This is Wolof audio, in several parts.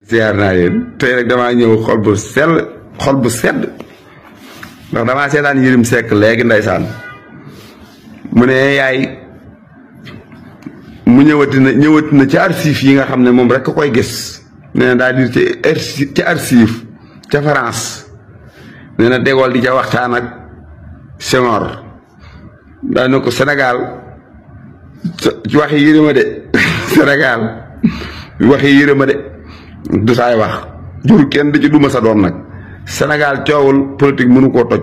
ziar naa yéen tey rek damaa ñëw xol bu sedd ndax damaa seetaan Yérim Seck léegi ndeysaan mu ne yaay mu ñëwati na ci archive yi nga xam ne moom rek koy gis nee na daal di ci archive ca France nee na De Gaulle di ca waxtaan ak Senghor daa ne ko Sénégal ci waxi Yérim de Sénégal waxi Yérim de du saay wax jur kenn di ci duma sa doom nag Sénégal coowul politique mënu koo toj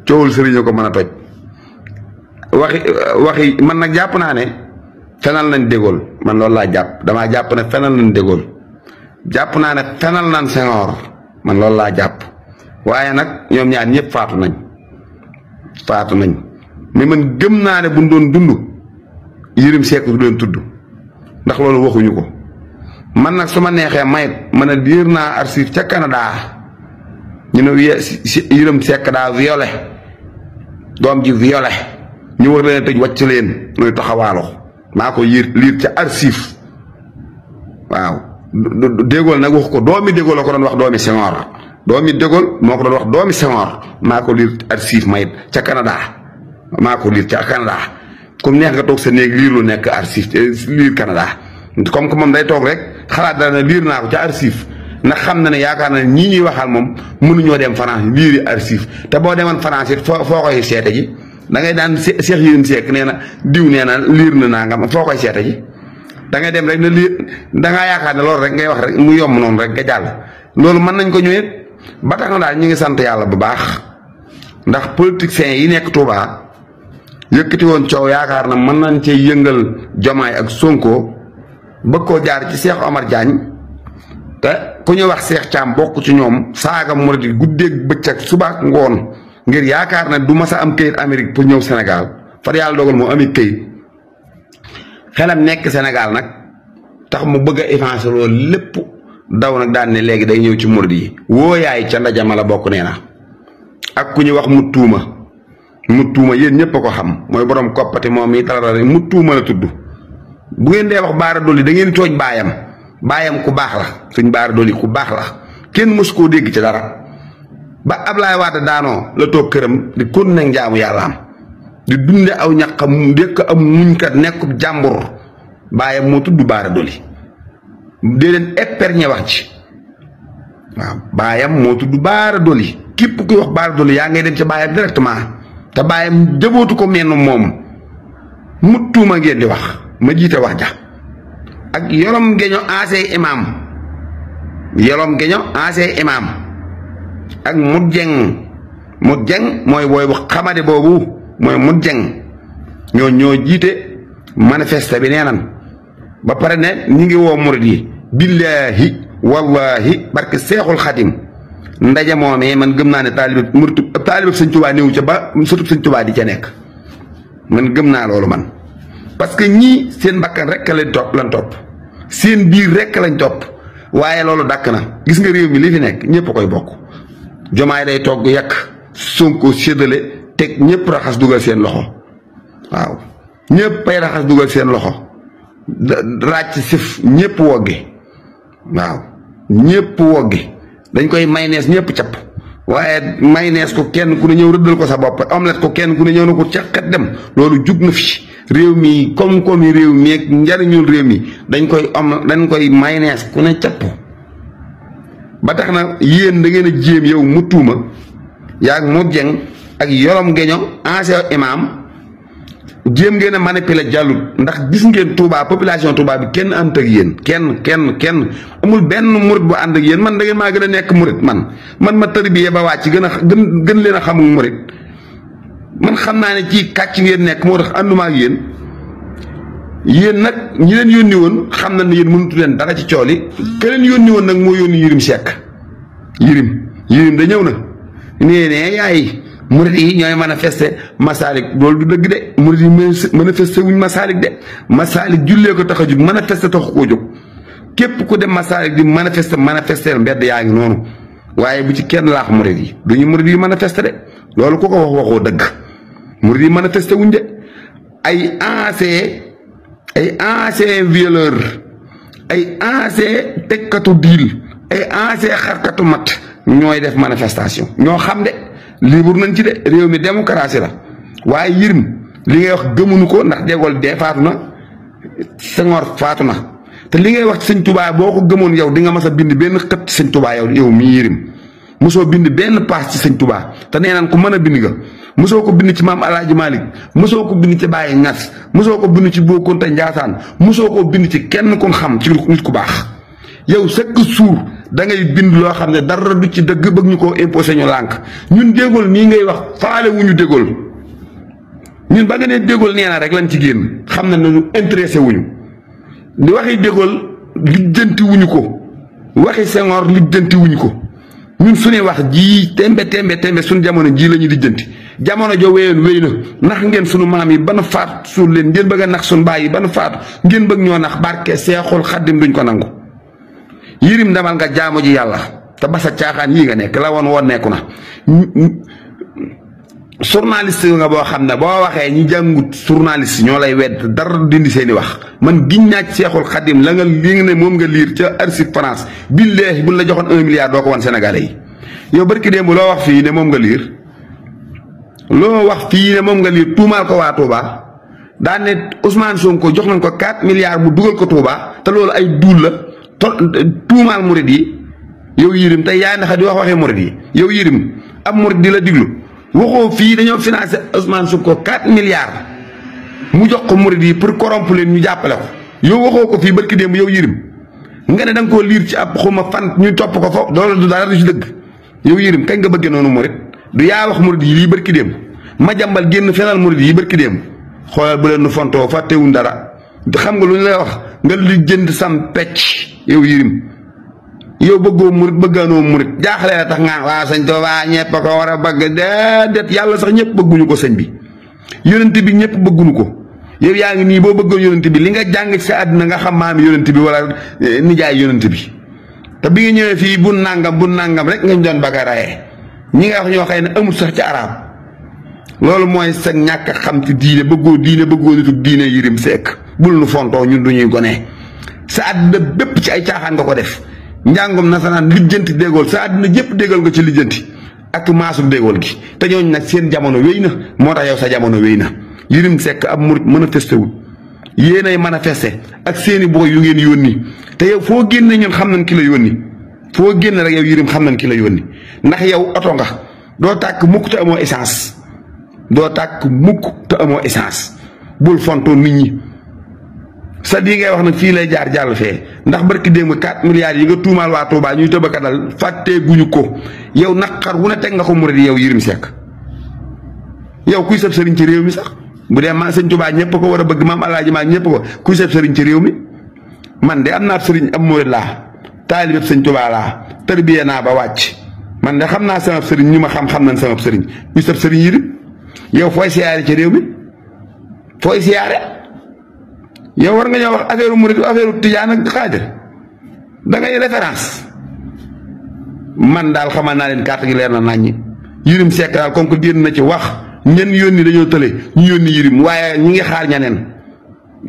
coowul sëriñ ko mën a toj waxi man nag jàpp naa ne fenal nañ De Gaulle man loolu laa jàpp damaa jàpp ne fenal nañ De Gaulle jàpp naa ne fenal nañ Senghor man loolu laa jàpp waaye nag ñoom ñaar ñëpp faatu nañ mais man gëm naa ne buñ doon dund Yérim Seck du leen tudd ndax loolu waxuñu ko man nag su ma neexee mayit man a liir naa archive ca Canada ñu ne Yérim Seck daa violé doom ji violé ñu war leen tëj wàcc leen muy taxawaalo maa ko liir ca archive waaw De Gaulle nag wax ko doomi De Gaulle la ko doon wax doomi Senghor doomi De Gaulle moo ko doon wax doomi Senghor maa ko liir archive mayit ca Canada maa ko liir ca Canada comme neex nga toog sa néeg liir lu nekk archive liir Canada comme que moom day toog rek xalaat dara ne liir naa ko ca archive ndax xam na ne yaakaar na ne ñii ñuy waxal moom mënuñoo dem France liiri archive te boo demoon France it foo koy seete ji da ngay daan Cheikh Yérim Seck nee na diw nee na liir na naa nga foo koy seete ji da ngay dem rek ne liir da ngaa yaakaar ne loolu rek ngay wax rek mu yomb noonu rek nga jàll loolu mën nañ ko ñëwee ba tax na daal ñu ngi sant yàlla bu baax ndax politiciens yi nekk Touba yëkkati woon coow yaakaar na mën nañ cee yëngal Diomaye ak Sonko bëgg koo jaar ci Cheikh Omar Diagne te ku ñu wax Cheikh Thiam bokk ci ñoom saaga murid yi guddeeg bëccëg suba ak ngoon ngir yaakaar na du mas a am këyit Amérique pour ñëw Sénégal far yàlla dogal moo ami këyit xelam nekk Sénégal nag tax mu bëgg a effacer loolu lépp daw nag daan ne léegi day ñëw ci murid yi woo yaay ca ndaje ma la bokk nee na ak ku ñu wax mu tuuma yéen ñëpp a ko xam mooy borom koppati moom yi talala mu tuuma la tudd bu ngeen dee wax Bara Dolly da ngeen tooñ baayam ku baax la suñ Bara Dolly ku baax la kenn mës koo dégg ci dara ba Ablaye Wade daanoo la toog këram di kon nag njaamu yàlla am di dunde aw ñaqam ndekk am muñkat nekkub jàmbur baayam moo tudd Bara Dolly dee leen éperñe wax ci waaw baayam moo tudd Bara Dolly képp kuy wax Bara Dolly yaa ngay dem ci baayam directement te baayam jabootu ko menn moom mu tuuma ngeen di wax ma jiite wax ja ak yolom geño ancien imam ak mut jeng mooy booy bu xamade boobu mooy mut jeng ñoo jiite manifeste bi nee nan ba pare ne ñi ngi woo murid yi billaahi wallahi barke seexul xadim ndaje moomee man gëm naa ne taalibab sëñ Tuubaa néew ca ba surtout sëñ Tuubaa di ca nekk man gëm naa loolu man parce que ñii seen bakkan rek lañ topp seen biir rek lañ topp waaye loolu dakk na gis nga réew mi li fi nekk ñëpp a koy bokk Jomaay day togg yàq Sonko séddale teg ñëpp raxas dugal seen loxo waaw ñëpp ay raxas dugal seen loxo ràcc sif ñëpp woggi waaw ñëpp woggi dañ koy maynees ñëpp capp waaye maynees ko kenn ku ne ñëw rëddal ko sa bopp omelette ko kenn ku ne ñëw na ko caqat dem loolu jug na fi réew mi koom-koomi réew mi ak njariñul réew mi dañ koy maynees ku ne capp ba tax na yéen da ngeen a jéem yow mu tuuma yaag mu jeng ak yolom geño ancien imam jéem ngeen a manipuler jàllut ndax gis ngeen Touba population Touba bi kenn ànd ak yéen kenn amul benn murit bu ànd ak yéen man da ngeen maa gën a nekk murit man ma tarbiyee ba wàcc gën leen a xamul murit man xam naa ne ci kàcc ngeen nekk moo tax ànduma ak yéen nag ñi leen yónni woon xam na ne yéen mënutu leen dara ci cool yi ke leen yónni woon nag moo yónni Yérim Seck Yérim da ñëw na nee yaay murid yi ñooy manifester Masalik loolu du dëgg de murid yi manifester wuñ Masalik de Masalik jullee ko tax a jóg manifester tax koo jóg képp ku dem Masalik di manifester mbedd yaa ngi noonu waaye bu ci kenn laax murid yi duñu murid yi manifester de loolu ku ko waxoo dëgg murid yi manifester wuñ de ay ancien violeur ay ancien tekkatu diil ay ancien xarkatu mat ñooy def manifestation ñoo xam de libre nañ ci de réew mi démocratie la waaye Yérim li ngay wax gëmuñu ko ndax déggol dee faatu na Senghor faatu na te li ngay wax ci sëñ Touba boo ko gëmoon yow di nga mas a bind benn xët ci sëñ Touba yow mii Yérim mosoo bind benn paas ci sëñ Touba te nee naan ku mën a bind nga mosoo ko bind ci maam Alaaji Malick mosoo ko bind ci Baye Ñas mosoo ko bind ci Bou Kounta Ndiassane mosoo ko bind ci kenn kun xam ci nit ku baax yow chaque jour da ngay bind loo xam ne dara du ci dëgg bëgg ñu koo imposé ñu lànk ñun déggul nii ngay wax faale wu ñu déggul ñun ba nga ne déggul nee na rek lañ ci génn xam na ne ñu intéressé wuñu li waxi déggul lijjanti wuñu ko waxi Senghor lijjanti wuñu ko ñun suñu wax ji tembe suñu jamono ji la ñu lijjanti jamono jo wéyoon wéy na nax ngeen suñu maam yi ba nu faat suul leen ngeen bëgg a nax suñu baay yi ba nu faatu ngeen bëgg ñoo nax barke Seexul Xaddim duñ ko nangu Yérim demal nga jaamu ji yàlla te basa caaxaan yii nga nekk la woon nekku na journaliste nga boo xam ne boo waxee ñi jàngut journaliste ñoo lay wedd dara dindi seeni wax man giñ naa ci Seexul Xaddim la nga li ne moom nga liir ca archive France billaahi buñ la joxoon 1 milliard doo ko wan Sénégalais yi yow barki démb loo wax fii ne moom nga liir tuumaal ko waa Touba daan ne Ousmane Sonko jox nañ ko 4 milliards mu dugal ko Touba te loolu ay duul la tuumaal murid yi yow Yérim tey yaa ndax di wax waxee murid yi yow Yérim ab murid di la diglu waxoo fii dañoo financé Ousmane Sonko 4 milliards mu jox ko murid yi pour corrompre leen ñu jàppale ko yow waxoo ko fii barki démb yow Yérim nga ne da nga koo liir ci ab xuma fan ñu topp ko foofu loolu du dara du ci dëgg yow Yérim kañ nga bëggee noonu murid du yaa wax murid yi lii barki démb ma jàmbal génn fenal murid yi barki démb xoolal bu leen nu fontoo fàttewuñ dara xam nga lu ñu lay wax nga li jënd sam pecc yow Yérim yow bëggoo murit bëggaanoo murit jaaxle la tax nga waa sëñ Tuubaa ñëpp ko war a bëgg déedéet yàlla sax ñëpp bëgguñu ko sëñ bi yonent bi ñëpp bëgguñu ko yow yaa ngi nii boo bëggoon yonent bi li nga jàng ci sa àddina nga xam maami yonent bi wala nijaay yonent bi te bi nga ñëwee fii bu nangam rek nga ñu doon bëgg a rayee ñi nga wax ñoo xëy ne amul sax ci arab loolu mooy sa ñàkk xam ci diine bëggoo nitu diine Yérim Seck bul nu fontoo ñun du ñuy gone sa àddina bépp ci ay caaxaan nga ko def njàngum nasaraan lijjanti déggool sa àddina jëpp déggool nga ci lijjanti ak maasuk déggool gi te ñooñu nag seen jamono wéy na moo tax yow sa jamono wéy na Yérim Seck ab murit manifesté wul yéenay manifesté ak seeni boy yu ngeen yónni te yow foo génne ñun xam nañ ki la yónni foo génne rek yow Yérim xam nañ ki la yónni ndax yow oto nga doo tàkk mukk te amoo essence bul fontoo nit ñi sa lii ngay wax nag fii lay jaar jàll fee ndax barki démb 4 milliards yi nga tuumaal waa Touba ñuy tëbaka dal fàttee guñu ko yow naqar wu ne teg nga ko murid yow Yérim Seck yow kuy sëb sëriñ ci réew mi sax bu dee ma sëñ Touba ñëpp ko war a bëgg maam Alaaji Maalik ñëpp ko kuy sëb sëriñ ci réew mi man de am naa sëriñ am murid laa taalibeb sëñ Touba laa tërbiye naa ba wàcc man de xam naa sama sëriñ ñu ma xam nañ sama sëriñ kuy sëb sëriñ Yérim yow fooy siyaare ci réew mi fooy siyaare yow war nga ñëw wax affaire murid affaire tijaan ak xaadir da ngay référence man daal xamal naa leen carte gi leer na naññi Yérim Seck daal comme que génn na ci wax ñen yónni dañoo tële ñu yónni Yérim waaye ñi ngi xaar ñeneen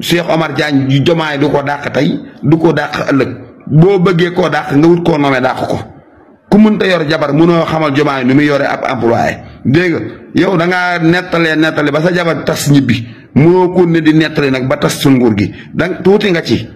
Cheikh Omar Diagne Jomaay du ko dàq tey du ko dàq ëllëg boo bëggee koo dàq nga wut koo nommé dàq ko ku mënta yor jabar mënoo xamal Jomaay nu muy yore ab employé dégg nga yow da ngaa nettali ba sa jabar tas ñibbi mënoo ko ne di nettali nag ba tas su nguur gi dang tuuti nga ci